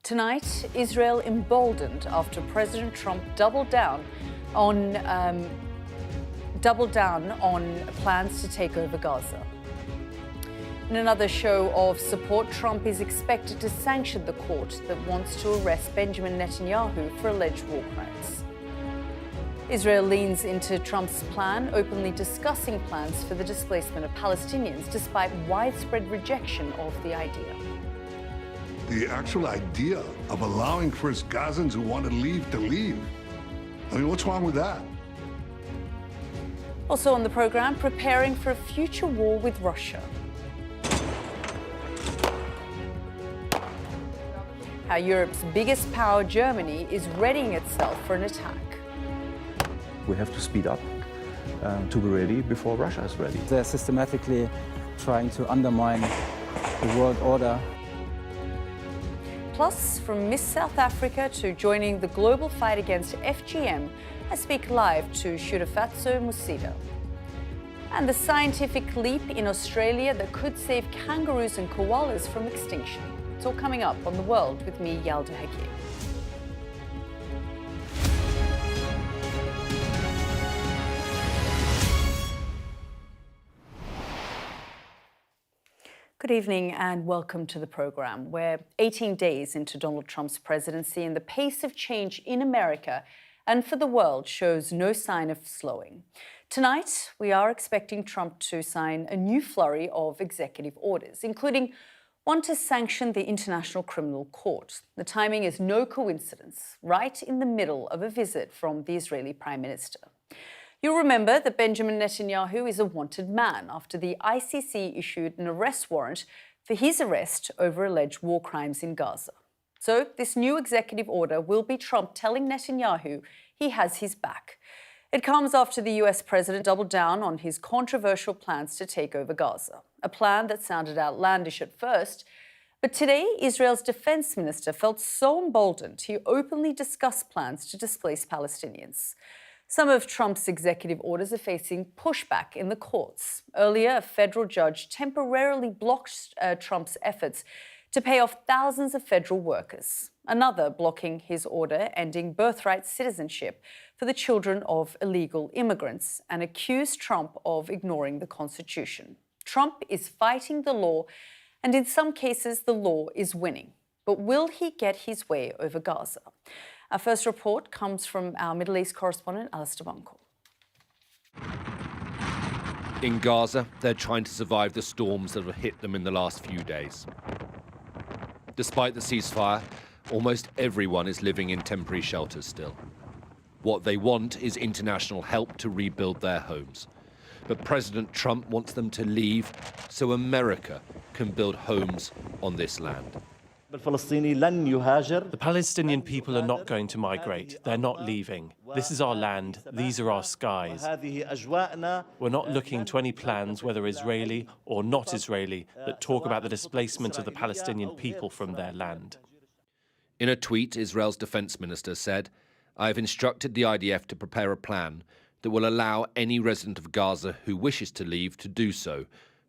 Tonight, Israel emboldened after President Trump doubled down on plans to take over Gaza. In another show of support, Trump is expected to sanction the court that wants to arrest Benjamin Netanyahu for alleged war crimes. Israel leans into Trump's plan, openly discussing plans for the displacement of Palestinians, despite widespread rejection of the idea. The actual idea of allowing first Gazans who want to leave. I mean, what's wrong with that? Also on the program, preparing for a future war with Russia. How Europe's biggest power, Germany, is readying itself for an attack. We have to speed up to be ready before Russia is ready. They're systematically trying to undermine the world order. Plus, from Miss South Africa to joining the global fight against FGM, I speak live to Shudufhadzo Musida. And the scientific leap in Australia that could save kangaroos and koalas from extinction. It's all coming up on The World with me, Yalda Hakim. Good evening and welcome to the program. We're 18 days into Donald Trump's presidency and the pace of change in America and for the world shows no sign of slowing. Tonight, we are expecting Trump to sign a new flurry of executive orders, including one to sanction the International Criminal Court. The timing is no coincidence, right in the middle of a visit from the Israeli Prime Minister. You'll remember that Benjamin Netanyahu is a wanted man after the ICC issued an arrest warrant for his arrest over alleged war crimes in Gaza. So this new executive order will be Trump telling Netanyahu he has his back. It comes after the US president doubled down on his controversial plans to take over Gaza, a plan that sounded outlandish at first. But today, Israel's defense minister felt so emboldened he openly discussed plans to displace Palestinians. Some of Trump's executive orders are facing pushback in the courts. Earlier, a federal judge temporarily blocked Trump's efforts to pay off thousands of federal workers. Another blocking his order ending birthright citizenship for the children of illegal immigrants and accused Trump of ignoring the Constitution. Trump is fighting the law, and in some cases, the law is winning. But will he get his way over Gaza? Our first report comes from our Middle East correspondent, Alistair Bunkle. In Gaza, they're trying to survive the storms that have hit them in the last few days. Despite the ceasefire, almost everyone is living in temporary shelters still. What they want is international help to rebuild their homes. But President Trump wants them to leave so America can build homes on this land. The Palestinian people are not going to migrate. They're not leaving. This is our land. These are our skies. We're not looking to any plans, whether Israeli or not Israeli, that talk about the displacement of the Palestinian people from their land. In a tweet, Israel's defense minister said, "I have instructed the IDF to prepare a plan that will allow any resident of Gaza who wishes to leave to do so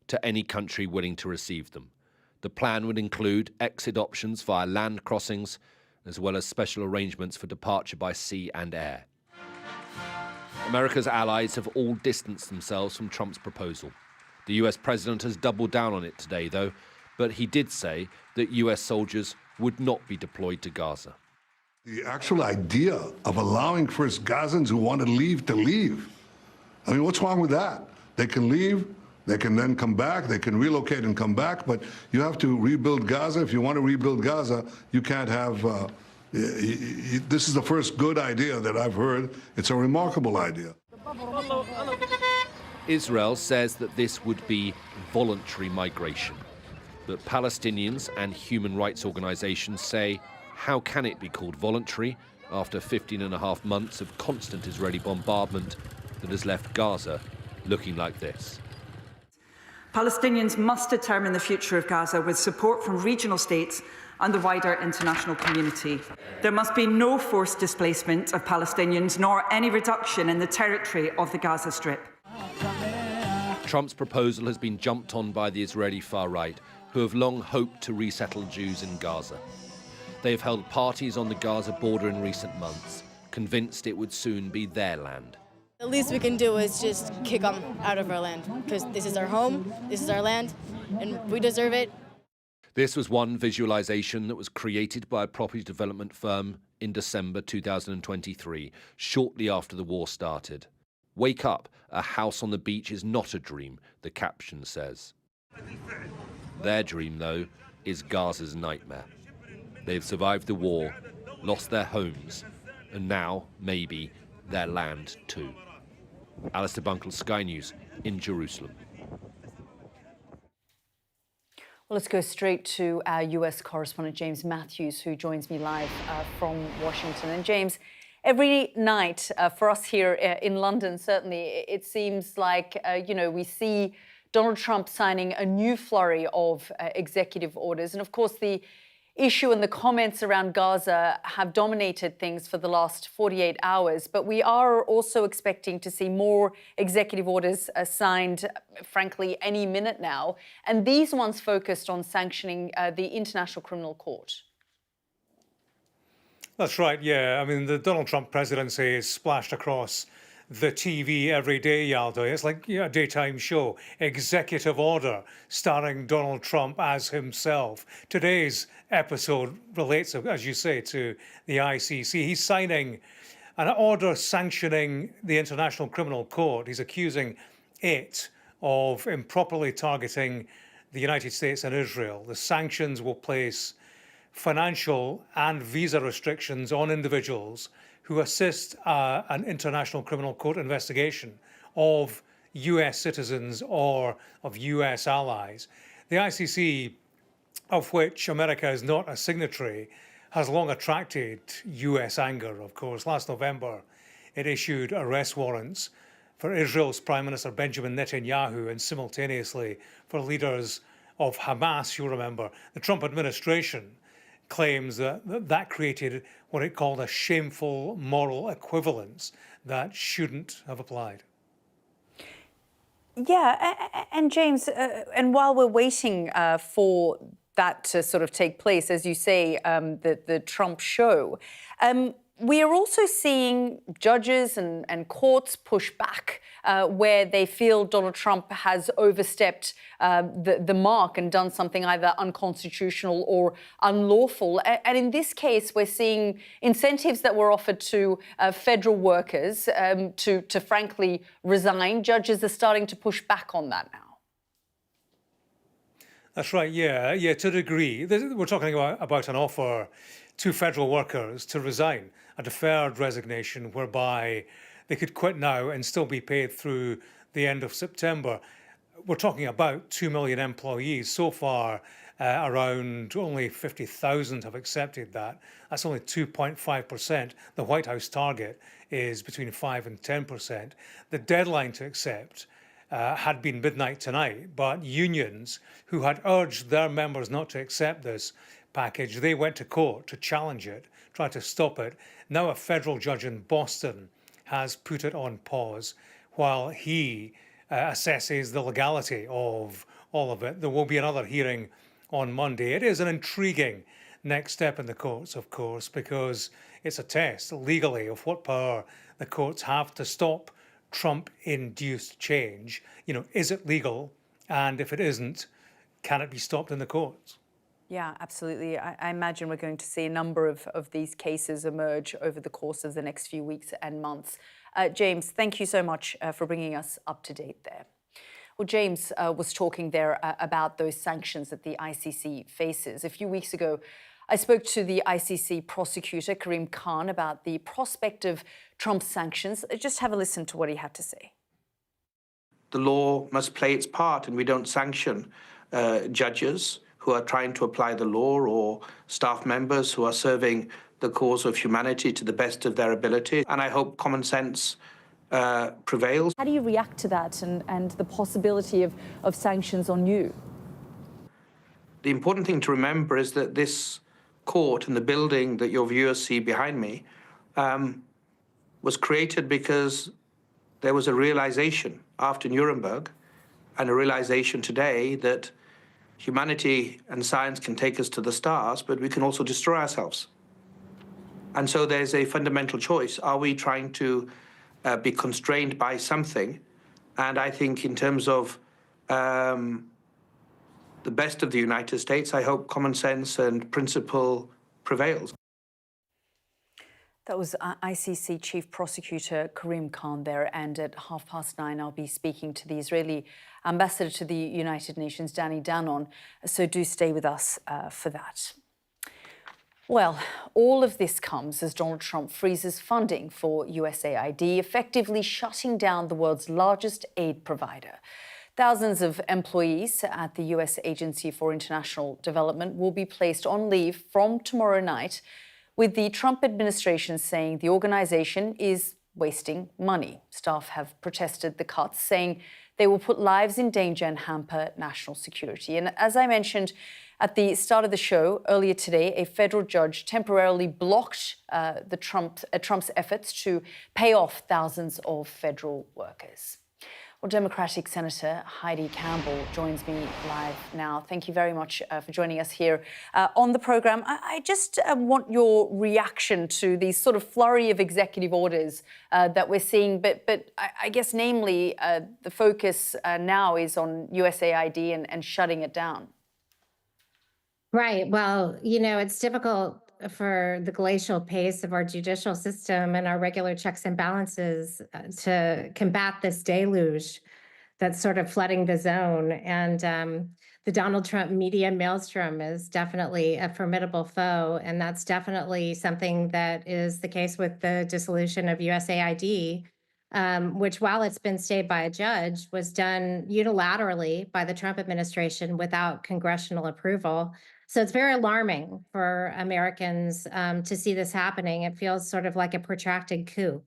to any country willing to receive them. The plan would include exit options via land crossings, as well as special arrangements for departure by sea and air." America's allies have all distanced themselves from Trump's proposal. The US president has doubled down on it today, though, but he did say that US soldiers would not be deployed to Gaza. The actual idea of allowing first Gazans who want to leave. I mean, what's wrong with that? They can leave. They can then come back, they can relocate and come back, but you have to rebuild Gaza. If you want to rebuild Gaza, you can't have, this is the first good idea that I've heard. It's a remarkable idea. Israel says that this would be voluntary migration. But Palestinians and human rights organizations say, how can it be called voluntary after 15.5 months of constant Israeli bombardment that has left Gaza looking like this? Palestinians must determine the future of Gaza with support from regional states and the wider international community. There must be no forced displacement of Palestinians nor any reduction in the territory of the Gaza Strip. Trump's proposal has been jumped on by the Israeli far right, who have long hoped to resettle Jews in Gaza. They've held parties on the Gaza border in recent months, convinced it would soon be their land. The least we can do is just kick them out of our land, because this is our home, this is our land, and we deserve it. This was one visualization that was created by a property development firm in December 2023, shortly after the war started. "Wake up, a house on the beach is not a dream," the caption says. Their dream, though, is Gaza's nightmare. They've survived the war, lost their homes, and now, maybe, their land too. Alistair Bunkle, Sky News, in Jerusalem. Well, let's go straight to our US correspondent, James Matthews, who joins me live from Washington. And James, every night for us here in London, certainly, it seems like, we see Donald Trump signing a new flurry of executive orders. And of course, the issue and the comments around Gaza have dominated things for the last 48 hours. But we are also expecting to see more executive orders signed, frankly, any minute now. And these ones focused on sanctioning the International Criminal Court. That's right, yeah. I mean, the Donald Trump presidency is splashed across the TV every day, Yalda. It's like a daytime show. Executive order starring Donald Trump as himself. Today's episode relates, as you say, to the ICC. He's signing an order sanctioning the International Criminal Court. He's accusing it of improperly targeting the United States and Israel. The sanctions will place financial and visa restrictions on individuals who assist an International Criminal Court investigation of US citizens or of US allies. The ICC, of which America is not a signatory, has long attracted US anger, of course. Last November, it issued arrest warrants for Israel's Prime Minister Benjamin Netanyahu and simultaneously for leaders of Hamas, you'll remember. The Trump administration claims that created what it called a shameful moral equivalence that shouldn't have applied. Yeah, and James, and while we're waiting for that to sort of take place, as you say, the Trump show, we are also seeing judges and courts push back where they feel Donald Trump has overstepped the mark and done something either unconstitutional or unlawful. And in this case, we're seeing incentives that were offered to federal workers to frankly resign. Judges are starting to push back on that now. That's right, yeah, to a degree. We're talking about an offer to federal workers to resign, a deferred resignation whereby they could quit now and still be paid through the end of September. We're talking about 2 million employees. So far, around only 50,000 have accepted that. That's only 2.5%. The White House target is between 5 and 10%. The deadline to accept had been midnight tonight, but unions who had urged their members not to accept this package, they went to court to challenge it, try to stop it. Now a federal judge in Boston has put it on pause while he assesses the legality of all of it. There will be another hearing on Monday. It is an intriguing next step in the courts, of course, because it's a test legally of what power the courts have to stop Trump-induced change. Is it legal? And if it isn't, can it be stopped in the courts? Yeah, absolutely. I imagine we're going to see a number of these cases emerge over the course of the next few weeks and months. James, thank you so much for bringing us up to date there. Well, James was talking there about those sanctions that the ICC faces. A few weeks ago, I spoke to the ICC prosecutor, Karim Khan, about the prospect of Trump's sanctions. Just have a listen to what he had to say. The law must play its part, and we don't sanction judges who are trying to apply the law or staff members who are serving the cause of humanity to the best of their ability. And I hope common sense prevails. How do you react to that and the possibility of sanctions on you? The important thing to remember is that this court and the building that your viewers see behind me was created because there was a realization after Nuremberg and a realization today that humanity and science can take us to the stars, but we can also destroy ourselves. And so there's a fundamental choice. Are we trying to be constrained by something? And I think in terms of the best of the United States, I hope common sense and principle prevails. That was ICC Chief Prosecutor Karim Khan there, and at 9:30 I'll be speaking to the Israeli Ambassador to the United Nations, Danon, so do stay with us for that. Well, all of this comes as Donald Trump freezes funding for USAID, effectively shutting down the world's largest aid provider. Thousands of employees at the US Agency for International Development will be placed on leave from tomorrow night, with the Trump administration saying the organization is wasting money. Staff have protested the cuts, saying they will put lives in danger and hamper national security. And as I mentioned at the start of the show earlier today, a federal judge temporarily blocked Trump's efforts to pay off thousands of federal workers. Well, Democratic Senator Heidi Campbell joins me live now. Thank you very much for joining us here on the programme. I just want your reaction to these sort of flurry of executive orders that we're seeing, but I guess namely the focus now is on USAID and shutting it down. Right. Well, it's difficult for the glacial pace of our judicial system and our regular checks and balances to combat this deluge that's sort of flooding the zone. And the Donald Trump media maelstrom is definitely a formidable foe. And that's definitely something that is the case with the dissolution of USAID, which, while it's been stayed by a judge, was done unilaterally by the Trump administration without congressional approval. So it's very alarming for Americans to see this happening. It feels sort of like a protracted coup.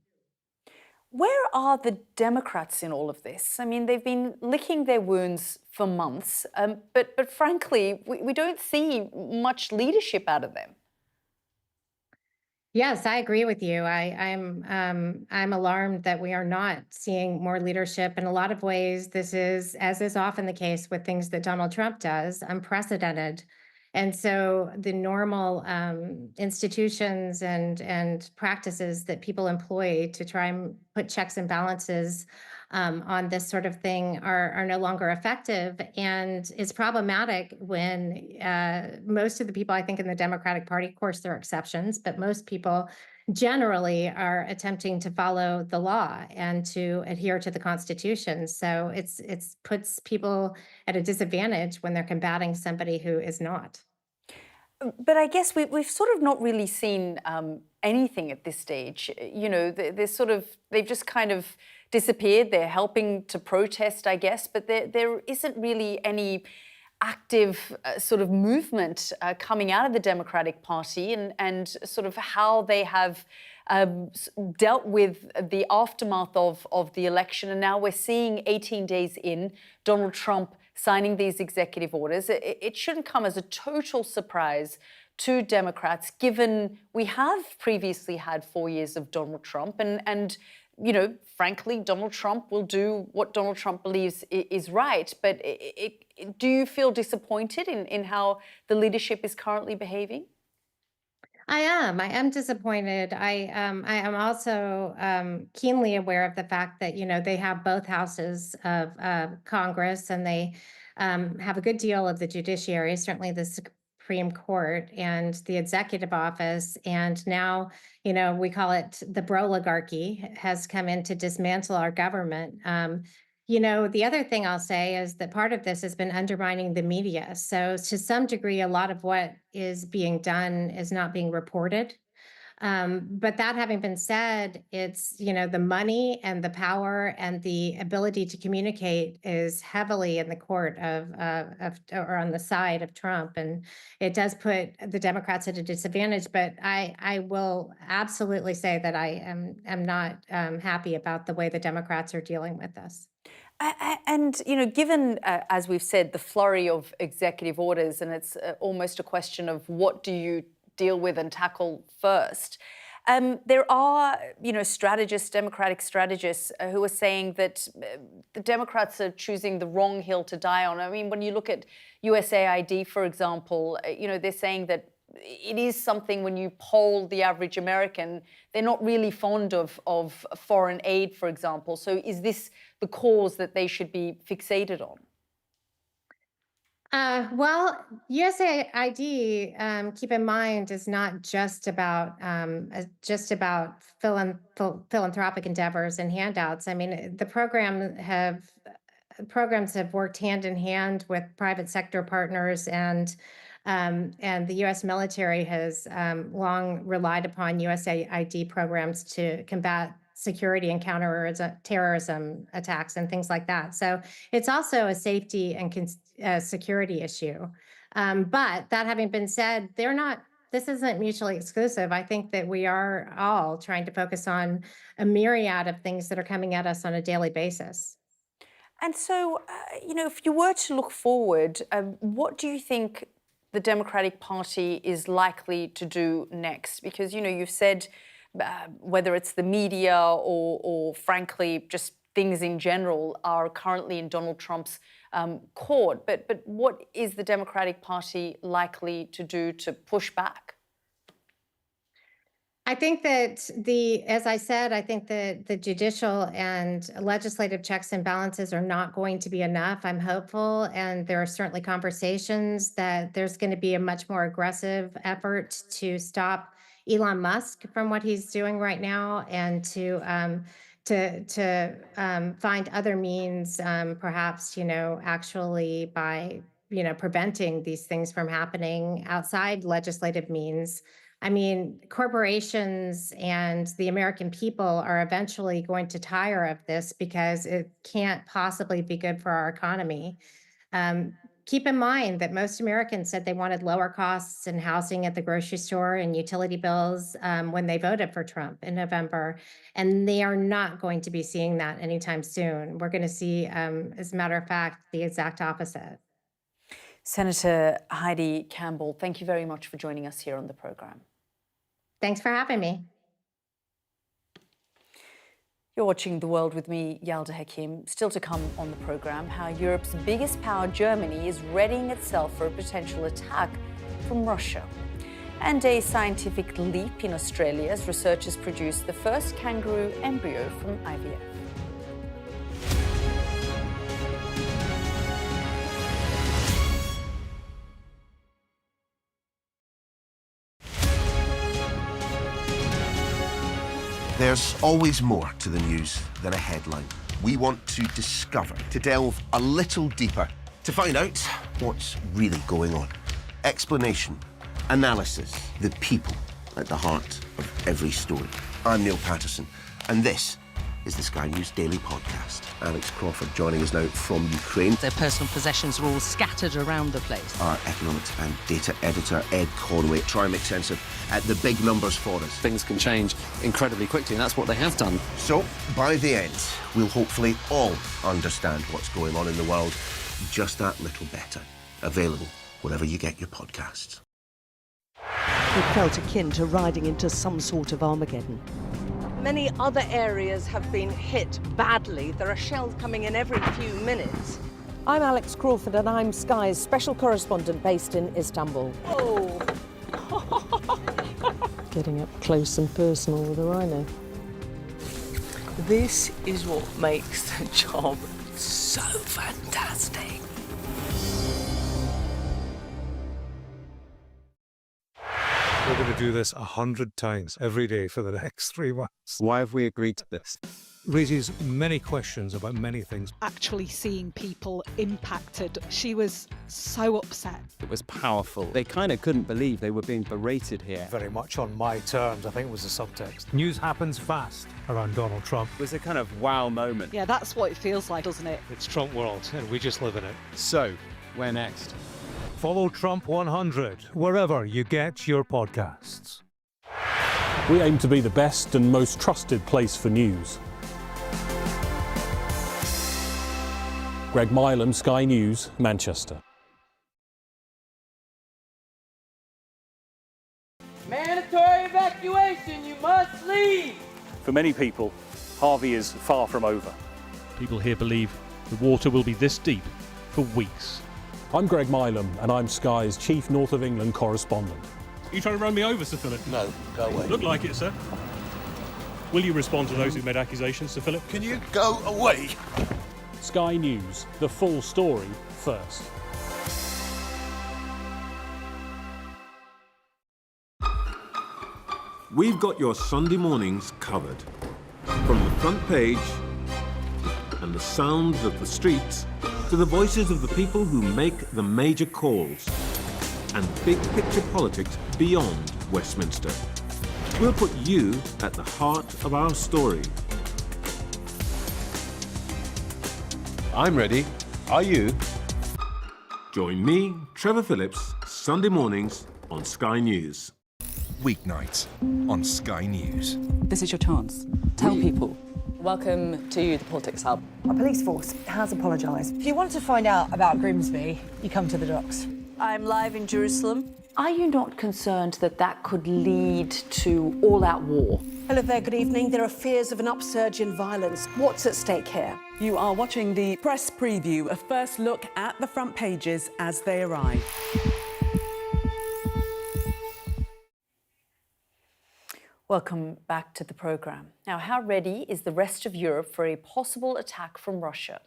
Where are the Democrats in all of this? I mean, they've been licking their wounds for months, but frankly, we don't see much leadership out of them. Yes, I agree with you. I'm alarmed that we are not seeing more leadership. In a lot of ways, this is, as is often the case with things that Donald Trump does, unprecedented. And so the normal institutions and practices that people employ to try and put checks and balances on this sort of thing are no longer effective. And it's problematic when most of the people, I think, in the Democratic Party, of course, there are exceptions, but most people generally are attempting to follow the law and to adhere to the Constitution. So it's puts people at a disadvantage when they're combating somebody who is not. But I guess we've sort of not really seen anything at this stage. They've just kind of disappeared. They're helping to protest, I guess, but there isn't really any active sort of movement coming out of the Democratic Party and sort of how they have dealt with the aftermath of the election. And now we're seeing 18 days in, Donald Trump signing these executive orders. It shouldn't come as a total surprise to Democrats, given we have previously had 4 years of Donald Trump. And frankly, Donald Trump will do what Donald Trump believes is right. But do you feel disappointed in how the leadership is currently behaving? I am disappointed. I am also keenly aware of the fact that, they have both houses of Congress, and they have a good deal of the judiciary, certainly the Supreme Court and the executive office. And now, we call it the broligarchy has come in to dismantle our government. The other thing I'll say is that part of this has been undermining the media. So to some degree, a lot of what is being done is not being reported. But that having been said, it's, the money and the power and the ability to communicate is heavily in the court or on the side of Trump. And it does put the Democrats at a disadvantage. But I will absolutely say that I am not happy about the way the Democrats are dealing with this. And, given, as we've said, the flurry of executive orders, and it's almost a question of what do you deal with and tackle first, There are, strategists, Democratic strategists, who are saying that the Democrats are choosing the wrong hill to die on. I mean, when you look at USAID, for example, they're saying that it is something when you poll the average American, they're not really fond of foreign aid, for example. So is this the cause that they should be fixated on? Well, USAID, keep in mind, is not just about philanthropic endeavors and handouts. I mean, the programs have worked hand in hand with private sector partners, and the U.S. military has long relied upon USAID programs to combat security and counterterrorism attacks and things like that. So it's also a safety and security issue. But that having been said, this isn't mutually exclusive. I think that we are all trying to focus on a myriad of things that are coming at us on a daily basis. And so, if you were to look forward, what do you think the Democratic Party is likely to do next? Because, you've said whether it's the media or frankly, just things in general are currently in Donald Trump's court. But what is the Democratic Party likely to do to push back? I think that as I said, I think that the judicial and legislative checks and balances are not going to be enough. I'm hopeful, and there are certainly conversations that there's going to be a much more aggressive effort to stop Elon Musk from what he's doing right now, and to find other means, perhaps, actually by, preventing these things from happening outside legislative means. I mean, corporations and the American people are eventually going to tire of this because it can't possibly be good for our economy. Keep in mind that most Americans said they wanted lower costs in housing at the grocery store and utility bills when they voted for Trump in November. And they are not going to be seeing that anytime soon. We're going to see, as a matter of fact, the exact opposite. Senator Heidi Campbell, thank you very much for joining us here on the program. Thanks for having me. You're watching The World with me, Yalda Hakim. Still to come on the program, how Europe's biggest power, Germany, is readying itself for a potential attack from Russia. And a scientific leap in Australia as researchers produce the first kangaroo embryo from IVF. There's always more to the news than a headline. We want to discover, to delve a little deeper, to find out what's really going on. Explanation, analysis, the people at the heart of every story. I'm Neil Patterson, and this is the Sky News Daily Podcast. Alex Crawford joining us now from Ukraine. Their personal possessions are all scattered around the place. Our economics and data editor, Ed Conway, try and make sense of the big numbers for us. Things can change incredibly quickly, and that's what they have done. So, by the end, we'll hopefully all understand what's going on in the world just that little better. Available wherever you get your podcasts. It felt akin to riding into some sort of Armageddon. Many other areas have been hit badly. There are shells coming in every few minutes. I'm Alex Crawford, and I'm Sky's special correspondent based in Istanbul. Whoa! Getting up close and personal with a rhino. This is what makes the job so fantastic. We're going to do this 100 times every day for the next 3 months. Why have we agreed to this? Raises many questions about many things. Actually seeing people impacted, she was so upset. It was powerful. They kind of couldn't believe they were being berated here. Very much on my terms, I think was the subtext. News happens fast around Donald Trump. It was a kind of wow moment. Yeah, that's what it feels like, doesn't it? It's Trump world, and we just live in it. So, where next? Follow Trump 100 wherever you get your podcasts. We aim to be the best and most trusted place for news. Greg Milam, Sky News, Manchester. Man Mandatory evacuation, you must leave! For many people, Harvey is far from over. People here believe the water will be this deep for weeks. I'm Greg Milam, and I'm Sky's chief North of England correspondent. Are you trying to run me over, Sir Philip? No, go away. Look like it, sir. Will you respond to those who made accusations, Sir Philip? Can you go away? Sky News, the full story first. We've got your Sunday mornings covered. From the front page and the sounds of the streets to the voices of the people who make the major calls and big picture politics beyond Westminster. We'll put you at the heart of our story. I'm ready. Are you? Join me, Trevor Phillips, Sunday mornings on Sky News. Weeknights on Sky News. This is your chance. Tell people. Welcome to the Politics Hub. Our police force has apologised. If you want to find out about Grimsby, you come to the docks. I'm live in Jerusalem. Are you not concerned that that could lead to all-out war? Hello there, good evening. There are fears of an upsurge in violence. What's at stake here? You are watching the press preview, a first look at the front pages as they arrive. Welcome back to the programme. Now, how ready is the rest of Europe for a possible attack from Russia?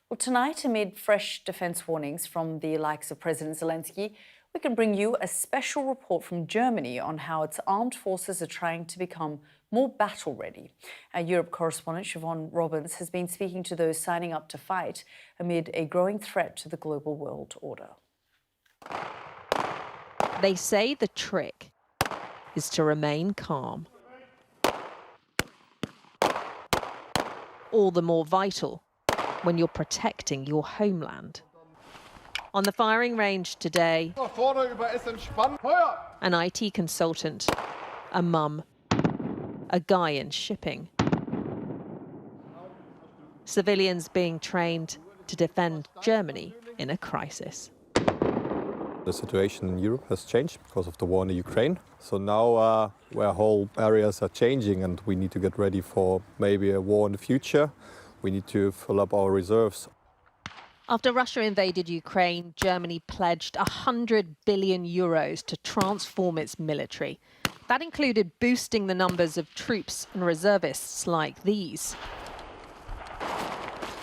Well, tonight, amid fresh defence warnings from the likes of President Zelensky, we can bring you a special report from Germany on how its armed forces are trying to become more battle-ready. Our Europe correspondent, Siobhan Robbins, has been speaking to those signing up to fight amid a growing threat to the global world order. They say the trick is to remain calm. All the more vital when you're protecting your homeland. On the firing range today, an IT consultant, a mum, a guy in shipping. Civilians being trained to defend Germany in a crisis. The situation in Europe has changed because of the war in Ukraine. So now where whole areas are changing and we need to get ready for maybe a war in the future, we need to fill up our reserves. After Russia invaded Ukraine, Germany pledged 100 billion euros to transform its military. That included boosting the numbers of troops and reservists like these.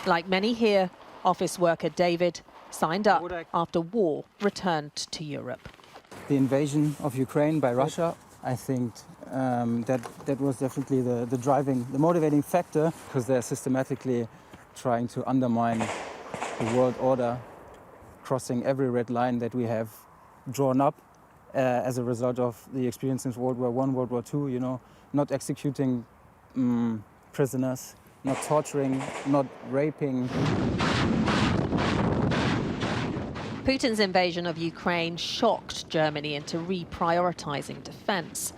Like many here, office worker David signed up after war returned to Europe. The invasion of Ukraine by Russia, I think that was definitely the motivating factor, because they're systematically trying to undermine the world order, crossing every red line that we have drawn up as a result of the experience since World War I, World War II, you know, not executing prisoners, not torturing, not raping. Putin's invasion of Ukraine shocked Germany into reprioritizing defense.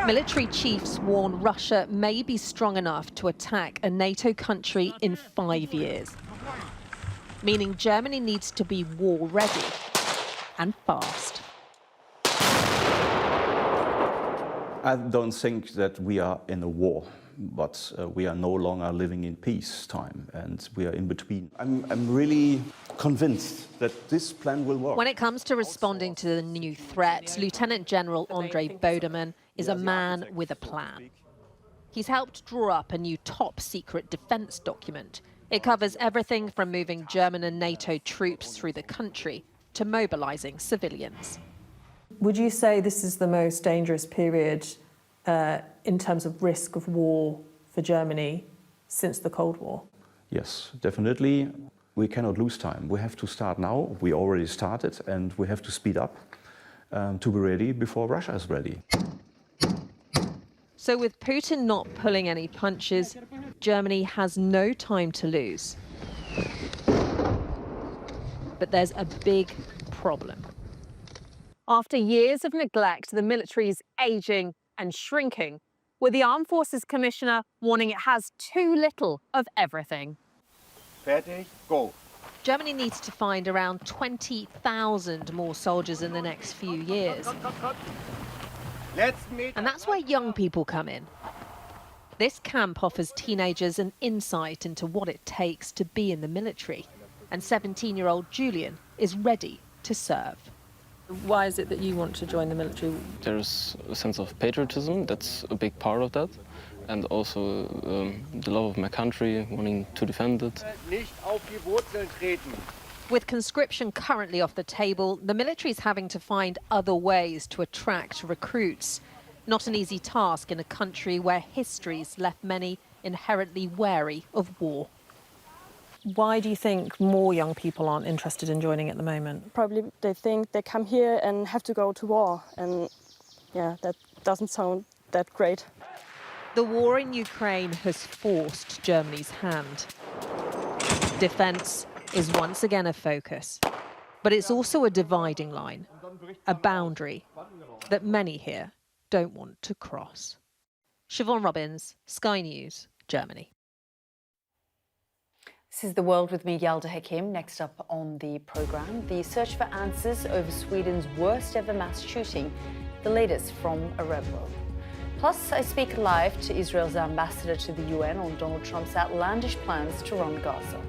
Military chiefs warn Russia may be strong enough to attack a NATO country in 5 years, meaning Germany needs to be war ready and fast. I don't think that we are in a war, but we are no longer living in peacetime, and we are in between. I'm really convinced that this plan will work. When it comes to responding to the new threat, Lieutenant General Andrei Bodeman is a man with a plan. He's helped draw up a new top-secret defense document. It covers everything from moving German and NATO troops through the country to mobilizing civilians. Would you say this is the most dangerous period in terms of risk of war for Germany since the Cold War? Yes, definitely. We cannot lose time. We have to start now. We already started, and we have to speed up to be ready before Russia is ready. So with Putin not pulling any punches, Germany has no time to lose. But there's a big problem. After years of neglect, the military is ageing and shrinking, with the Armed Forces Commissioner warning it has too little of everything. Fertig, go. Germany needs to find around 20,000 more soldiers in the next few years. And that's where young people come in. This camp offers teenagers an insight into what it takes to be in the military. And 17-year-old Julian is ready to serve. Why is it that you want to join the military? There's a sense of patriotism, that's a big part of that. And also the love of my country, wanting to defend it. With conscription currently off the table, the military is having to find other ways to attract recruits. Not an easy task in a country where history's left many inherently wary of war. Why do you think more young people aren't interested in joining at the moment? Probably they think they come here and have to go to war, and yeah, that doesn't sound that great. The war in Ukraine has forced Germany's hand. Defence is once again a focus, but it's also a dividing line, a boundary that many here don't want to cross. Siobhan Robbins, Sky News, Germany. This is The World with me, Yalda Hakim. Next up on the programme, the search for answers over Sweden's worst ever mass shooting, the latest from a rebel. Plus, I speak live to Israel's ambassador to the UN on Donald Trump's outlandish plans to run Gaza.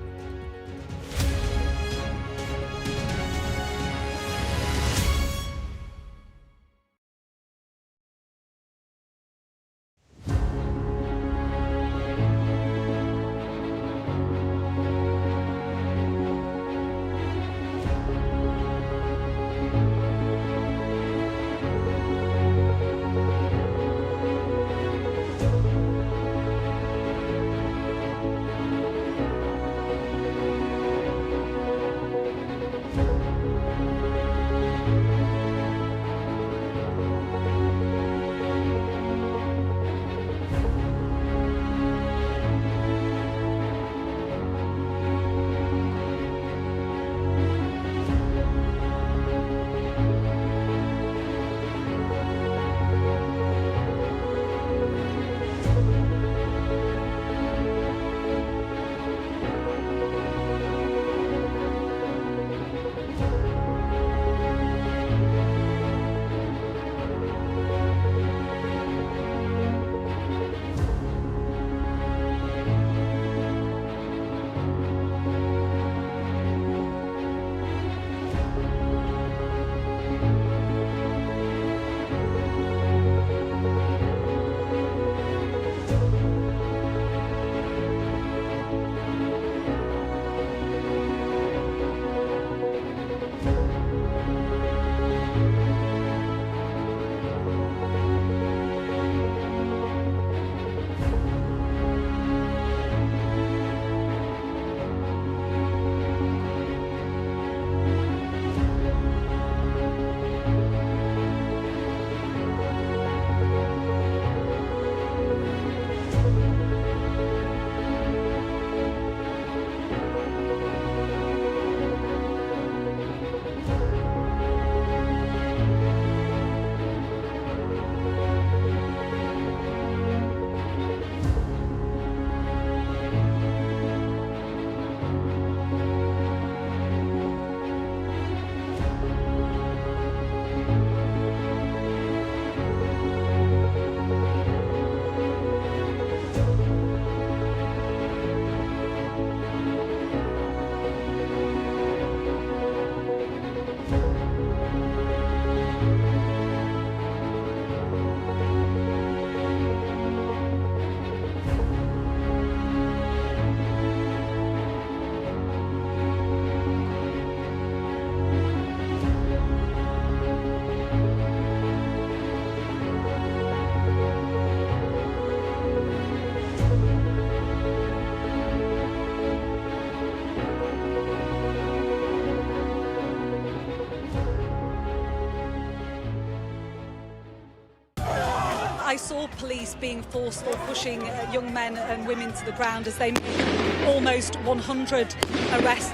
I saw police being forceful, pushing young men and women to the ground as they made almost 100 arrests.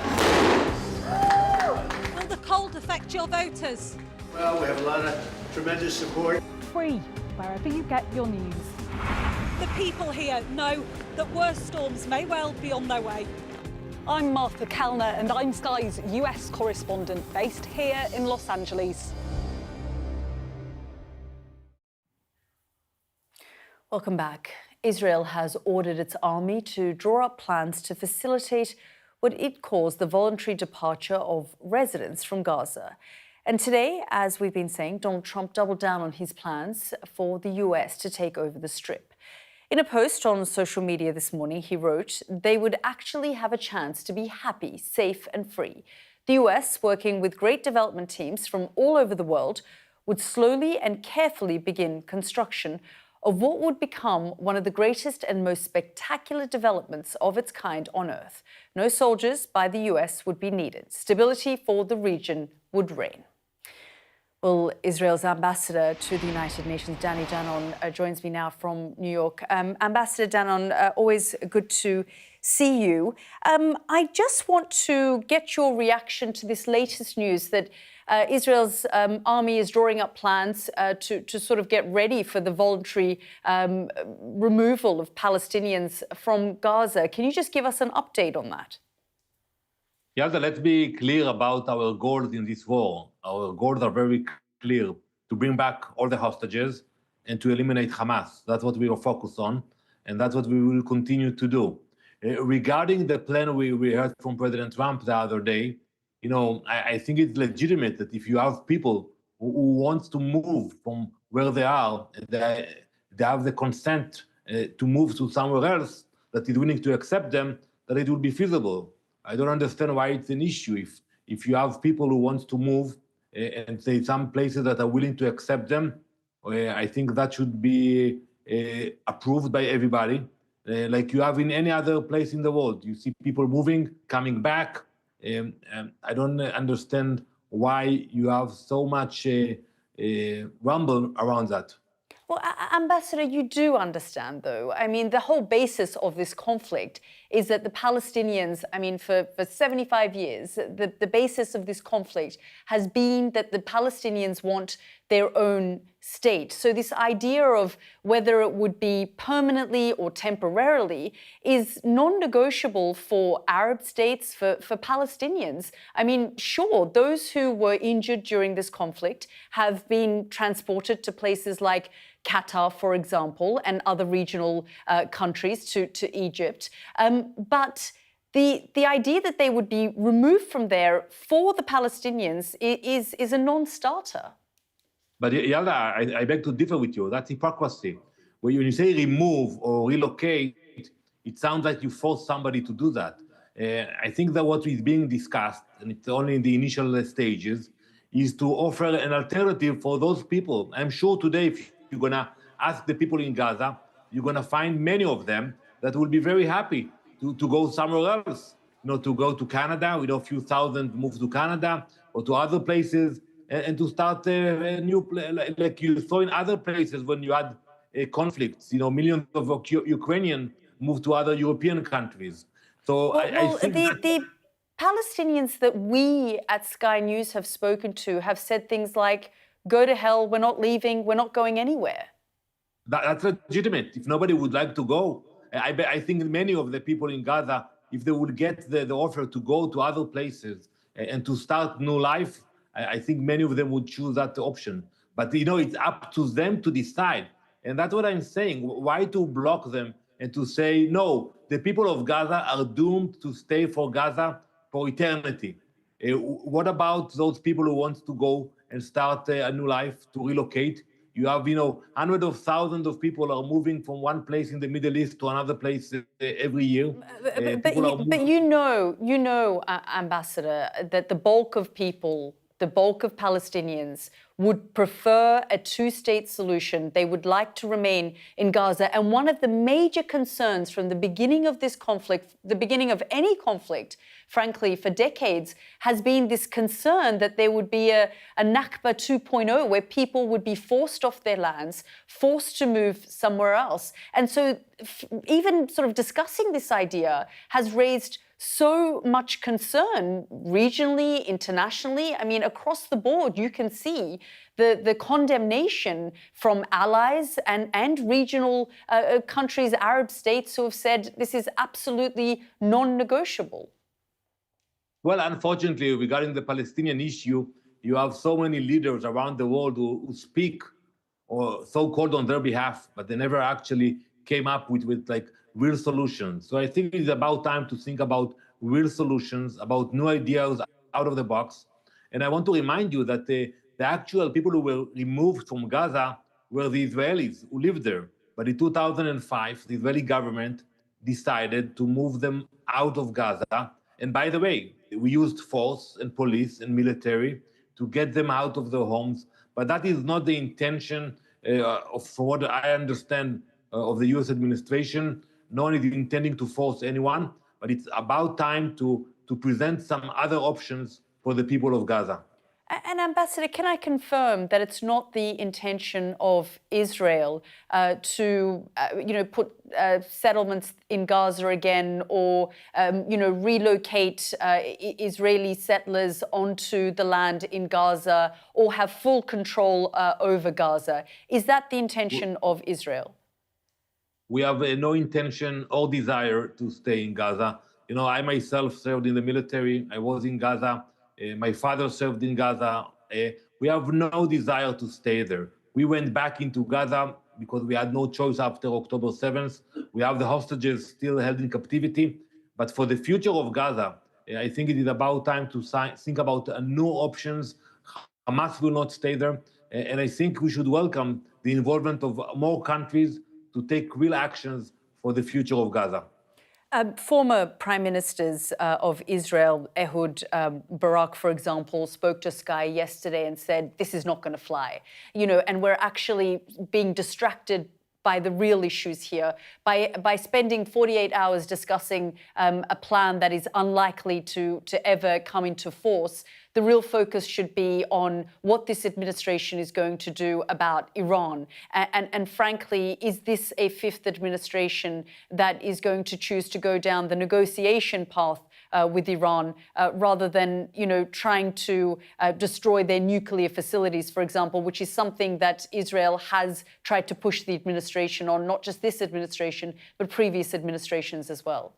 Will the cold affect your voters? Well, we have a lot of tremendous support. Free, wherever you get your news. The people here know that worse storms may well be on their way. I'm Martha Kellner and I'm Sky's US correspondent based here in Los Angeles. Welcome back. Israel has ordered its army to draw up plans to facilitate what it calls the voluntary departure of residents from Gaza. And today, as we've been saying, Donald Trump doubled down on his plans for the US to take over the Strip. In a post on social media this morning, he wrote they would actually have a chance to be happy, safe and free. The US, working with great development teams from all over the world, would slowly and carefully begin construction of what would become one of the greatest and most spectacular developments of its kind on Earth. No soldiers by the US would be needed. Stability for the region would reign. Well, Israel's ambassador to the United Nations, Danon, joins me now from New York. Ambassador Danon, always good to see you. I just want to get your reaction to this latest news that Israel's army is drawing up plans to sort of get ready for the voluntary removal of Palestinians from Gaza. Can you just give us an update on that? Yalda, let's be clear about our goals in this war. Our goals are very clear: to bring back all the hostages and to eliminate Hamas. That's what we are focused on, and that's what we will continue to do. Regarding the plan we heard from President Trump the other day, I think it's legitimate that if you have people who want to move from where they are, they have the consent to move to somewhere else that is willing to accept them, that it will be feasible. I don't understand why it's an issue. If you have people who want to move and say some places that are willing to accept them, I think that should be approved by everybody, like you have in any other place in the world. You see people moving, coming back. I don't understand why you have so much rumble around that. Well, Ambassador, you do understand, though. I mean, the whole basis of this conflict is that the Palestinians, for 75 years, the basis of this conflict has been that the Palestinians want their own state. So this idea of whether it would be permanently or temporarily is non-negotiable for Arab states, for Palestinians. Sure, those who were injured during this conflict have been transported to places like Qatar, for example, and other regional countries to Egypt. But the idea that they would be removed from there for the Palestinians is a non-starter. But Yalda, I beg to differ with you. That's hypocrisy. When you say remove or relocate, it sounds like you force somebody to do that. I think that what is being discussed, and it's only in the initial stages, is to offer an alternative for those people. I'm sure today, if you're going to ask the people in Gaza, you're going to find many of them that will be very happy to go somewhere else. To go to Canada, a few thousand move to Canada or to other places, and to start a new, like you saw in other places when you had conflicts. Millions of Ukrainians moved to other European countries. So I think the Palestinians that we at Sky News have spoken to have said things like, "Go to hell, we're not leaving, we're not going anywhere." That's legitimate. If nobody would like to go, I think many of the people in Gaza, if they would get the offer to go to other places and to start new life, I think many of them would choose that option. But, it's up to them to decide. And that's what I'm saying. Why to block them and to say, no, the people of Gaza are doomed to stay for Gaza for eternity? What about those people who want to go and start a new life, to relocate? You have, hundreds of thousands of people are moving from one place in the Middle East to another place every year. But you know, Ambassador, that the bulk of people, the bulk of Palestinians would prefer a two-state solution. They would like to remain in Gaza. And one of the major concerns from the beginning of this conflict, the beginning of any conflict, frankly, for decades, has been this concern that there would be a Nakba 2.0 where people would be forced off their lands, forced to move somewhere else. And so even sort of discussing this idea has raised so much concern regionally, internationally. Across the board, you can see the condemnation from allies and regional countries, Arab states, who have said this is absolutely non-negotiable. Well, unfortunately, regarding the Palestinian issue, you have so many leaders around the world who speak or so-called on their behalf, but they never actually came up with like real solutions. So I think it's about time to think about real solutions, about new ideas out of the box. And I want to remind you that the actual people who were removed from Gaza were the Israelis who lived there. But in 2005, the Israeli government decided to move them out of Gaza. And by the way, we used force and police and military to get them out of their homes. But that is not the intention from what I understand of the US administration. No one is intending to force anyone, but it's about time to present some other options for the people of Gaza. And Ambassador, can I confirm that it's not the intention of Israel to, put settlements in Gaza again, or, relocate Israeli settlers onto the land in Gaza, or have full control over Gaza? Is that the intention of Israel? We have no intention or desire to stay in Gaza. I myself served in the military. I was in Gaza. My father served in Gaza. We have no desire to stay there. We went back into Gaza because we had no choice after October 7th. We have the hostages still held in captivity. But for the future of Gaza, I think it is about time to think about new options. Hamas will not stay there. And I think we should welcome the involvement of more countries to take real actions for the future of Gaza. Former Prime Ministers of Israel, Ehud Barak, for example, spoke to Sky yesterday and said, this is not going to fly. And we're actually being distracted by the real issues here, by spending 48 hours discussing a plan that is unlikely to ever come into force. The real focus should be on what this administration is going to do about Iran. And frankly, is this a fifth administration that is going to choose to go down the negotiation path with Iran rather than, trying to destroy their nuclear facilities, for example, which is something that Israel has tried to push the administration on, not just this administration, but previous administrations as well?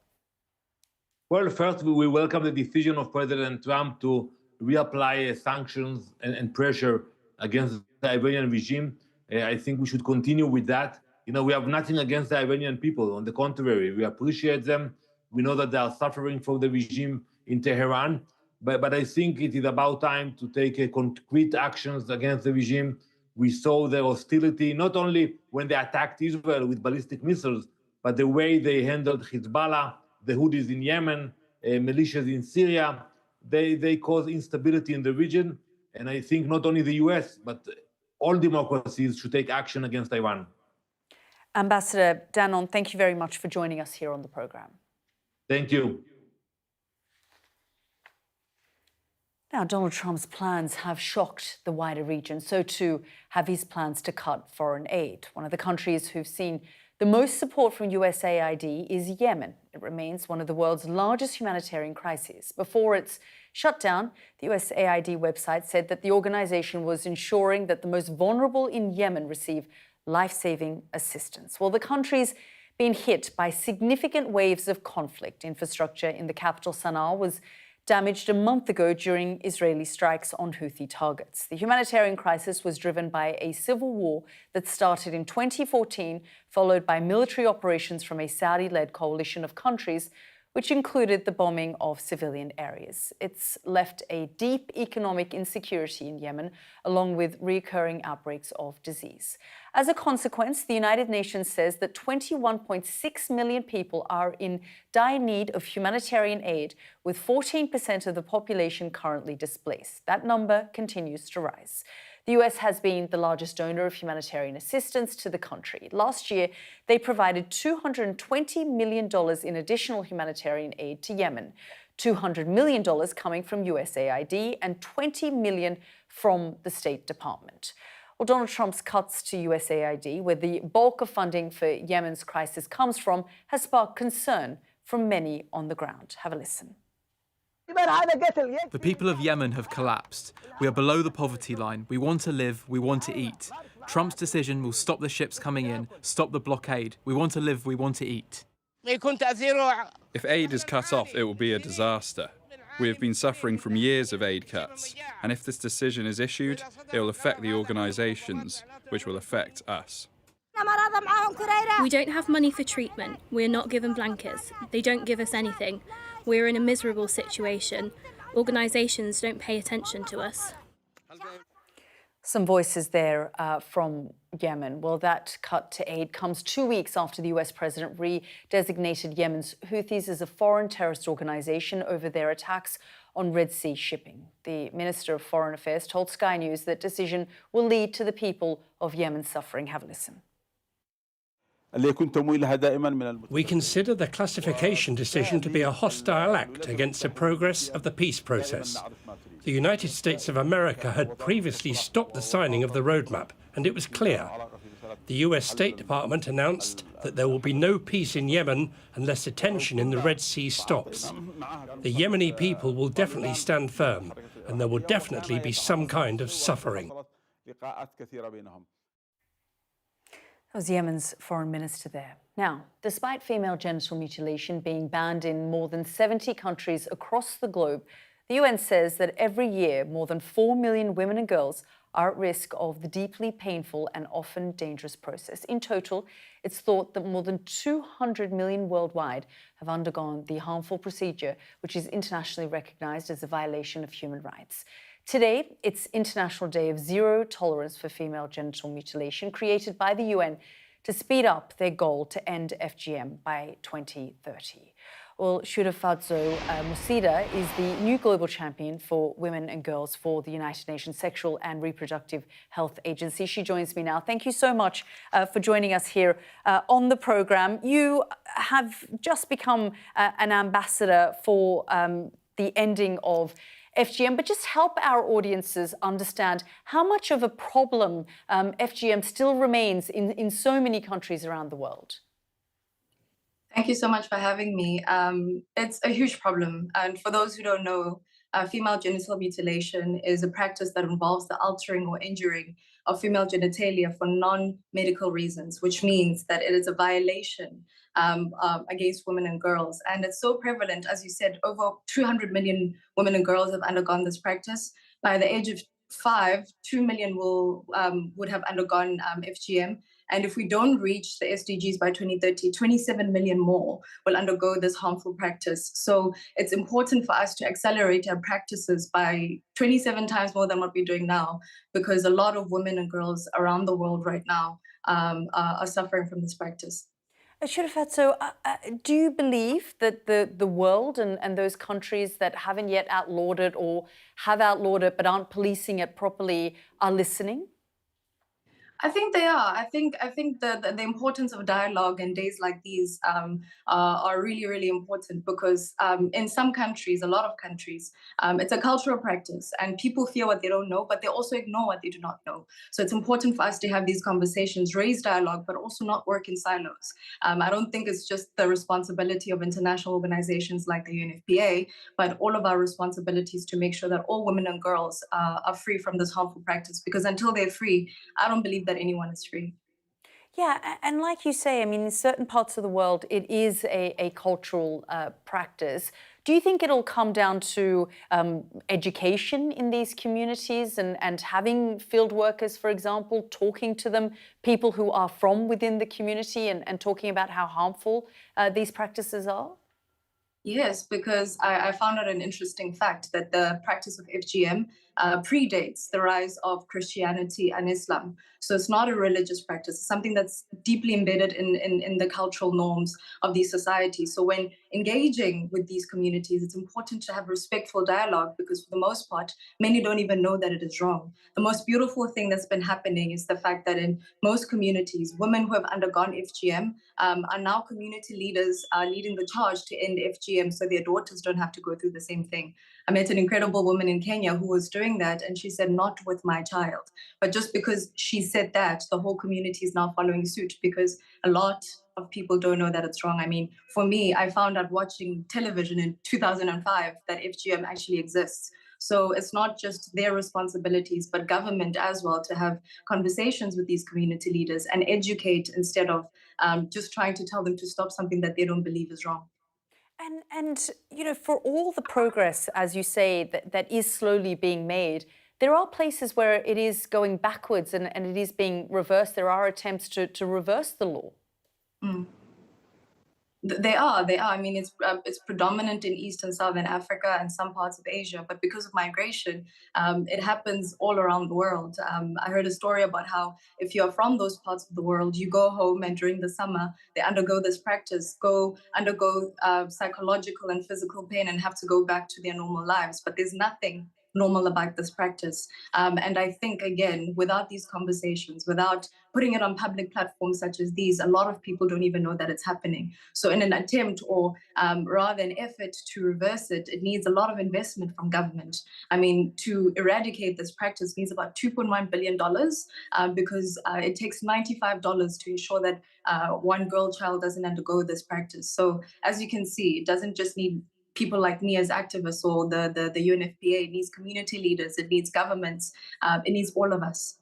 Well, first, we welcome the decision of President Trump to reapply sanctions and pressure against the Iranian regime. I think we should continue with that. We have nothing against the Iranian people. On the contrary, we appreciate them. We know that they are suffering from the regime in Tehran. But I think it is about time to take concrete actions against the regime. We saw their hostility, not only when they attacked Israel with ballistic missiles, but the way they handled Hezbollah, the Houthis in Yemen, militias in Syria. They cause instability in the region. And I think not only the US, but all democracies should take action against Iran. Ambassador Danon, thank you very much for joining us here on the program. Thank you. Now, Donald Trump's plans have shocked the wider region. So too have his plans to cut foreign aid. One of the countries who've seen the most support from USAID is Yemen. It remains one of the world's largest humanitarian crises. Before its shutdown, the USAID website said that the organization was ensuring that the most vulnerable in Yemen receive life-saving assistance. Well, the country's been hit by significant waves of conflict. Infrastructure in the capital, Sana'a, was damaged a month ago during Israeli strikes on Houthi targets. The humanitarian crisis was driven by a civil war that started in 2014, followed by military operations from a Saudi-led coalition of countries, which included the bombing of civilian areas. It's left a deep economic insecurity in Yemen, along with recurring outbreaks of disease. As a consequence, the United Nations says that 21.6 million people are in dire need of humanitarian aid, with 14% of the population currently displaced. That number continues to rise. The US has been the largest donor of humanitarian assistance to the country. Last year, they provided $220 million in additional humanitarian aid to Yemen, $200 million coming from USAID and $20 million from the State Department. Well, Donald Trump's cuts to USAID, where the bulk of funding for Yemen's crisis comes from, has sparked concern from many on the ground. Have a listen. The people of Yemen have collapsed. We are below the poverty line. We want to live. We want to eat. Trump's decision will stop the ships coming in, stop the blockade. We want to live. We want to eat. If aid is cut off, it will be a disaster. We have been suffering from years of aid cuts, and if this decision is issued, it will affect the organisations, which will affect us. We don't have money for treatment. We're not given blankets. They don't give us anything. We're in a miserable situation. Organisations don't pay attention to us. Some voices there from Yemen. Well, that cut to aid comes 2 weeks after the US president re-designated Yemen's Houthis as a foreign terrorist organisation over their attacks on Red Sea shipping. The Minister of Foreign Affairs told Sky News that decision will lead to the people of Yemen suffering. Have a listen. We consider the classification decision to be a hostile act against the progress of the peace process. The United States of America had previously stopped the signing of the roadmap, and it was clear. The US State Department announced that there will be no peace in Yemen unless the tension in the Red Sea stops. The Yemeni people will definitely stand firm, and there will definitely be some kind of suffering. That was Yemen's foreign minister there. Now, despite female genital mutilation being banned in more than 70 countries across the globe, the UN says that every year more than 4 million women and girls are at risk of the deeply painful and often dangerous process. In total, it's thought that more than 200 million worldwide have undergone the harmful procedure, which is internationally recognized as a violation of human rights. Today, it's International Day of Zero Tolerance for Female Genital Mutilation, created by the UN to speed up their goal to end FGM by 2030. Well, Shudufhadzo Musida is the new global champion for women and girls for the United Nations Sexual and Reproductive Health Agency. She joins me now. Thank you so much for joining us here on the programme. You have just become an ambassador for the ending of FGM, but just help our audiences understand how much of a problem FGM still remains in so many countries around the world. Thank you so much for having me. It's a huge problem. And for those who don't know, female genital mutilation is a practice that involves the altering or injuring of female genitalia for non-medical reasons, which means that it is a violation against women and girls. And it's so prevalent, as you said, over 200 million women and girls have undergone this practice. By the age of 5, 2 million would have undergone FGM. And if we don't reach the SDGs by 2030, 27 million more will undergo this harmful practice. So it's important for us to accelerate our practices by 27 times more than what we're doing now, because a lot of women and girls around the world right now are suffering from this practice. Shudufhadzo, do you believe that the world and those countries that haven't yet outlawed it or have outlawed it but aren't policing it properly are listening? I think they are. I think the importance of dialogue and days like these are really, really important, because in some countries, a lot of countries, it's a cultural practice and people fear what they don't know, but they also ignore what they do not know. So it's important for us to have these conversations, raise dialogue, but also not work in silos. I don't think it's just the responsibility of international organizations like the UNFPA, but all of our responsibilities to make sure that all women and girls are free from this harmful practice, because until they're free, I don't believe that anyone is free. Yeah, and like you say, I mean, in certain parts of the world, it is a cultural practice. Do you think it'll come down to education in these communities and having field workers, for example, talking to them, people who are from within the community and talking about how harmful these practices are? Yes, because I found out an interesting fact that the practice of FGM predates the rise of Christianity and Islam. So it's not a religious practice, it's something that's deeply embedded in the cultural norms of these societies. So when engaging with these communities, it's important to have respectful dialogue, because for the most part, many don't even know that it is wrong. The most beautiful thing that's been happening is the fact that in most communities, women who have undergone FGM are now community leaders leading the charge to end FGM so their daughters don't have to go through the same thing. I met an incredible woman in Kenya who was doing that, and she said, not with my child. But just because she said that, the whole community is now following suit, because a lot of people don't know that it's wrong. I mean, for me, I found out watching television in 2005 that FGM actually exists. So it's not just their responsibilities, but government as well, to have conversations with these community leaders and educate instead of just trying to tell them to stop something that they don't believe is wrong. And you know, for all the progress, as you say, that is slowly being made, there are places where it is going backwards and it is being reversed. There are attempts to reverse the law. Mm. They are. I mean, it's predominant in East and Southern Africa and some parts of Asia, but because of migration, it happens all around the world. I heard a story about how if you're from those parts of the world, you go home and during the summer, they undergo this practice, undergo psychological and physical pain and have to go back to their normal lives. But there's nothing normal about this practice. And I think, again, without these conversations, without putting it on public platforms such as these, a lot of people don't even know that it's happening. So in an attempt or rather an effort to reverse it, it needs a lot of investment from government. I mean, to eradicate this practice needs about $2.1 billion because it takes $95 to ensure that one girl child doesn't undergo this practice. So as you can see, it doesn't just need people like me as activists or the UNFPA. It needs community leaders, it needs governments, it needs all of us.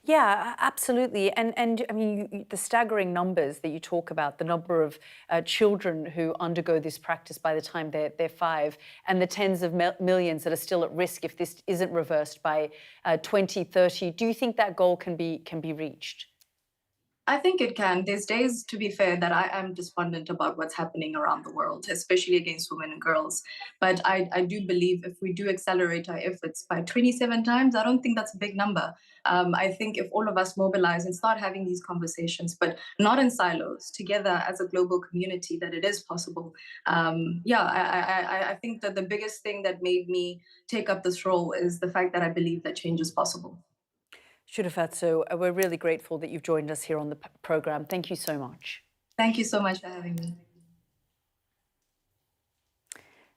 Yeah, absolutely. And I mean, the staggering numbers that you talk about, the number of children who undergo this practice by the time they're 5, and the tens of millions that are still at risk if this isn't reversed by 2030. Do you think that goal can be reached? I think it can. There's days, to be fair, that I am despondent about what's happening around the world, especially against women and girls. But I do believe if we do accelerate our efforts by 27 times, I don't think that's a big number. I think if all of us mobilize and start having these conversations, but not in silos, together as a global community, that it is possible. I think that the biggest thing that made me take up this role is the fact that I believe that change is possible. Shudufhadzo, we're really grateful that you've joined us here on the programme. Thank you so much. Thank you so much for having me.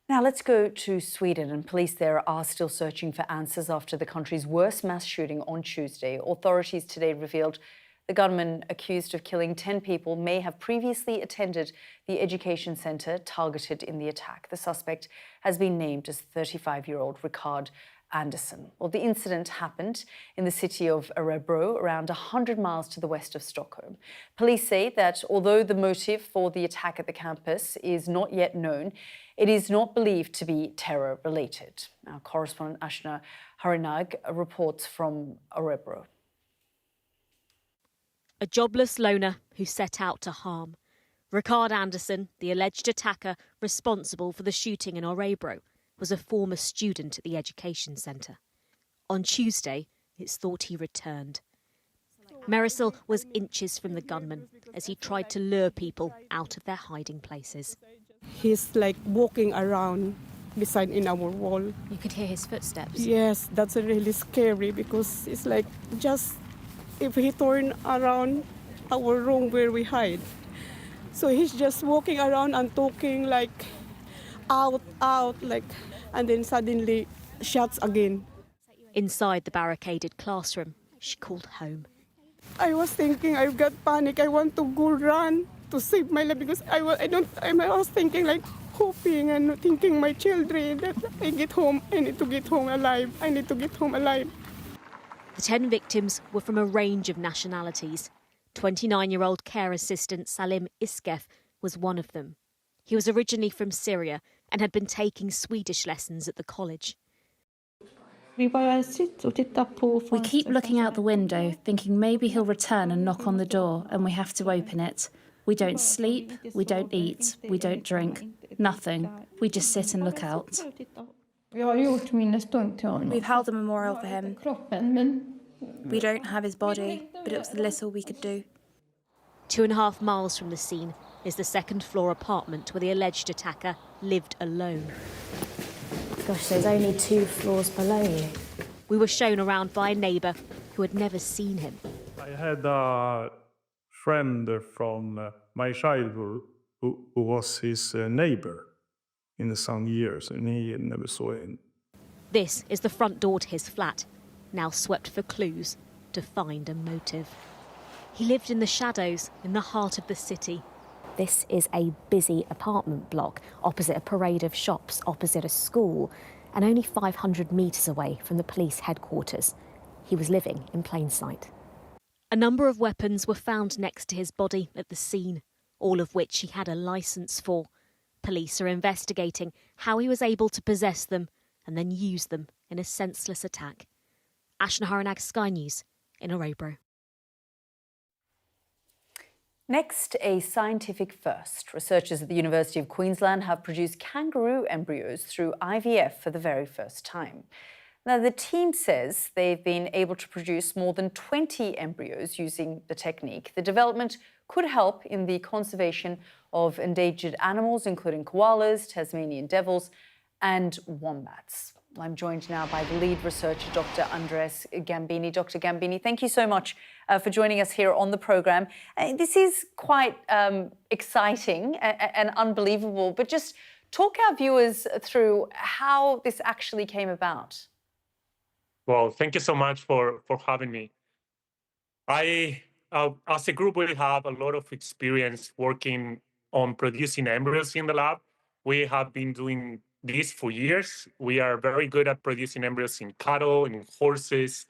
Now let's go to Sweden, and police there are still searching for answers after the country's worst mass shooting on Tuesday. Authorities today revealed the gunman accused of killing 10 people may have previously attended the education centre targeted in the attack. The suspect has been named as 35-year-old Ricard Anderson. Well, the incident happened in the city of Örebro, around 100 miles to the west of Stockholm. Police say that although the motive for the attack at the campus is not yet known, it is not believed to be terror-related. Our correspondent Ashna Harinag reports from Örebro. A jobless loner who set out to harm. Ricard Anderson, the alleged attacker responsible for the shooting in Örebro, was a former student at the education centre. On Tuesday, it's thought he returned. Marisol was inches from the gunman as he tried to lure people out of their hiding places. He's like walking around beside in our wall. You could hear his footsteps? Yes, that's really scary because it's like just if he turn around our room where we hide. So he's just walking around and talking like out, like, and then suddenly shots again. Inside the barricaded classroom, she called home. I was thinking, I got panic. I want to go run to save my life because I was thinking like hoping and thinking my children that I get home. I need to get home alive. I need to get home alive. The 10 victims were from a range of nationalities. 29-year-old care assistant Salim Iskef was one of them. He was originally from Syria and had been taking Swedish lessons at the college. We keep looking out the window, thinking maybe he'll return and knock on the door, and we have to open it. We don't sleep, we don't eat, we don't drink, nothing. We just sit and look out. We've held a memorial for him. We don't have his body, but it was the little we could do. 2.5 miles from the scene is the second-floor apartment where the alleged attacker lived alone. Gosh, there's only 2 floors below you. We were shown around by a neighbour who had never seen him. I had a friend from my childhood who was his neighbour in some years, and he never saw him. This is the front door to his flat, now swept for clues to find a motive. He lived in the shadows in the heart of the city. This is a busy apartment block, opposite a parade of shops, opposite a school, and only 500 metres away from the police headquarters. He was living in plain sight. A number of weapons were found next to his body at the scene, all of which he had a licence for. police are investigating how he was able to possess them and then use them in a senseless attack. Ashna Haranag, Sky News, in Arobro. Next, a scientific first. Researchers at the University of Queensland have produced kangaroo embryos through IVF for the very first time. Now, the team says they've been able to produce more than 20 embryos using the technique. The development could help in the conservation of endangered animals, including koalas, Tasmanian devils, and wombats. I'm joined now by the lead researcher, Dr. Andres Gambini. Dr. Gambini, thank you so much for joining us here on the programme. This is quite exciting and unbelievable, but just talk our viewers through how this actually came about. Well, thank you so much for having me. As a group, we have a lot of experience working on producing embryos in the lab. We have been doing this for years. We are very good at producing embryos in cattle and in horses.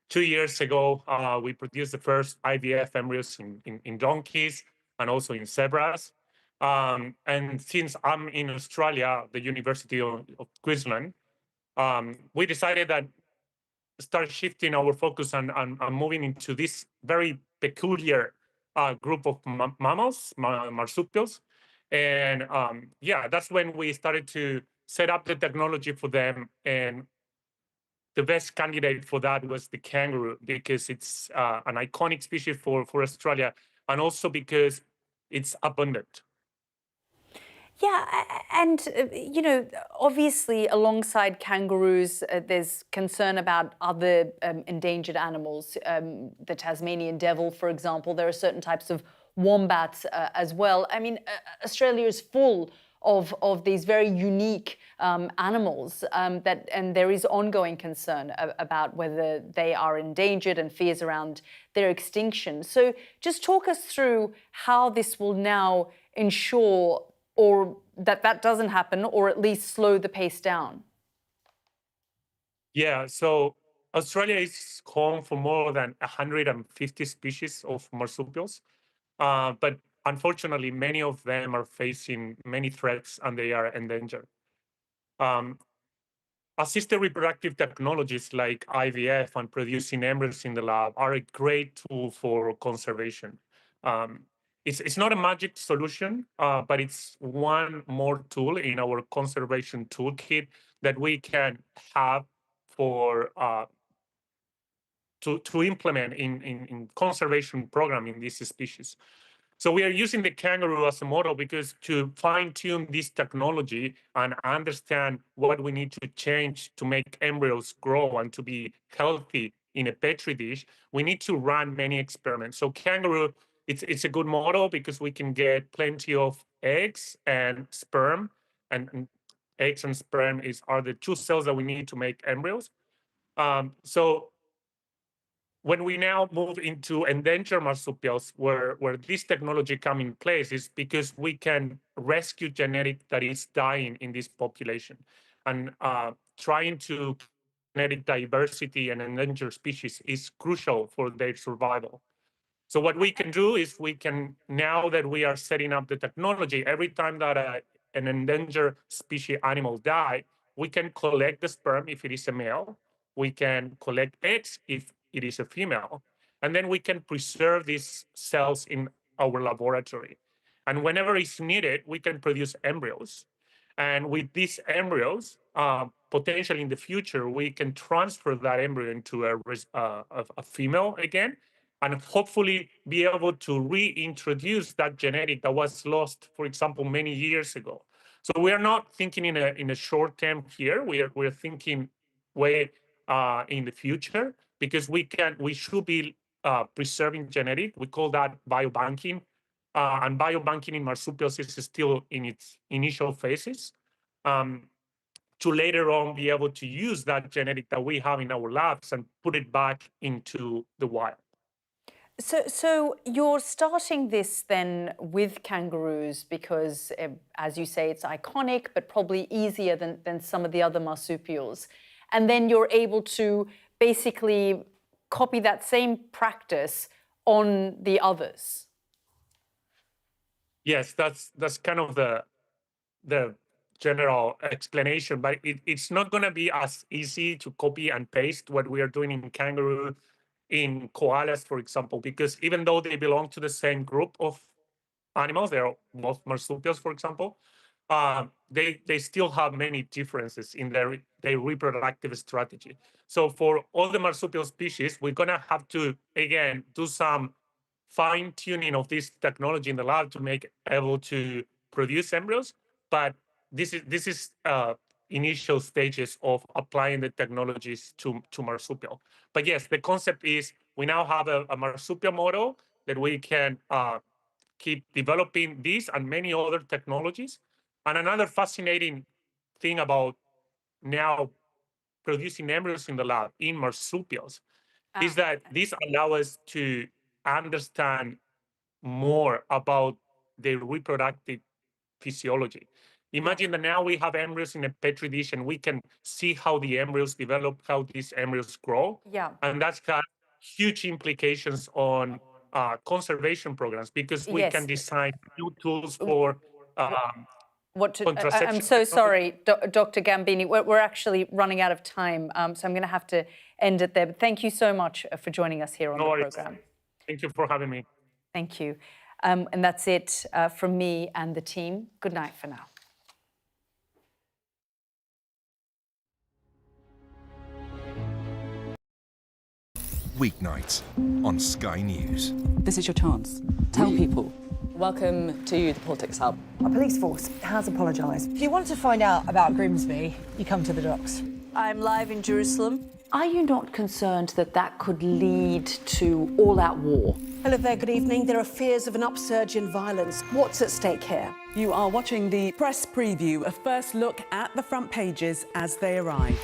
2 years ago, we produced the first IVF embryos in donkeys and also in zebras. And since I'm in Australia, the University of Queensland, we decided that start shifting our focus and moving into this very peculiar group of mammals, marsupials. And yeah, that's when we started to set up the technology for them. And the best candidate for that was the kangaroo, because it's an iconic species for Australia, and also because it's abundant. Yeah, and, you know, obviously alongside kangaroos, there's concern about other endangered animals. The Tasmanian devil, for example, there are certain types of wombats as well. I mean, Australia is full of these very unique animals and there is ongoing concern about whether they are endangered and fears around their extinction. So just talk us through how this will now ensure or that doesn't happen, or at least slow the pace down. Yeah, so Australia is home for more than 150 species of marsupials, but unfortunately, many of them are facing many threats and they are endangered. Assisted reproductive technologies like IVF and producing embryos in the lab are a great tool for conservation. It's not a magic solution, but it's one more tool in our conservation toolkit that we can have for to implement in conservation program in these species. So we are using the kangaroo as a model because to fine-tune this technology and understand what we need to change to make embryos grow and to be healthy in a petri dish, we need to run many experiments. So kangaroo, it's a good model because we can get plenty of eggs and sperm, and eggs and sperm are the two cells that we need to make embryos. So when we now move into endangered marsupials, where this technology comes in place, is because we can rescue genetic that is dying in this population, and trying to genetic diversity and endangered species is crucial for their survival. So what we can do is we can, now that we are setting up the technology, every time that an endangered species animal die, we can collect the sperm if it is a male, we can collect eggs if it is a female, and then we can preserve these cells in our laboratory. And whenever it's needed, we can produce embryos. And with these embryos, potentially in the future, we can transfer that embryo into a female again, and hopefully be able to reintroduce that genetic that was lost, for example, many years ago. So we are not thinking in a short term here. We're thinking way in the future, because we should be preserving genetic. We call that biobanking, and biobanking in marsupials is still in its initial phases. To later on be able to use that genetic that we have in our labs and put it back into the wild. So you're starting this then with kangaroos because, as you say, it's iconic, but probably easier than some of the other marsupials. And then you're able to basically copy that same practice on the others. Yes, that's kind of the the general explanation, but it's not going to be as easy to copy and paste what we are doing in kangaroo, in koalas, for example, because even though they belong to the same group of animals, they're both marsupials, for example, they still have many differences in their reproductive strategy. So for all the marsupial species, we're going to have to, again, do some fine-tuning of this technology in the lab to make able to produce embryos. But this is initial stages of applying the technologies to marsupial. But yes, the concept is we now have a marsupial model that we can keep developing these and many other technologies. And another fascinating thing about now producing embryos in the lab in marsupials is that these allow us to understand more about their reproductive physiology. Imagine that now we have embryos in a petri dish and we can see how the embryos develop, how these embryos grow. Yeah. And that's got huge implications on conservation programs, because we can design new tools for contraception. I'm so sorry, Dr. Gambini. We're actually running out of time, so I'm going to have to end it there. But thank you so much for joining us here on the program. Thank you for having me. Thank you. And that's it from me and the team. Good night for now. Weeknights on Sky News. This is your chance. Tell people. Welcome to the Politics Hub. Our police force has apologised. If you want to find out about Grimsby, you come to the docks. I'm live in Jerusalem. Are you not concerned that that could lead to all-out war? Hello there, good evening. There are fears of an upsurge in violence. What's at stake here? You are watching the press preview, a first look at the front pages as they arrive.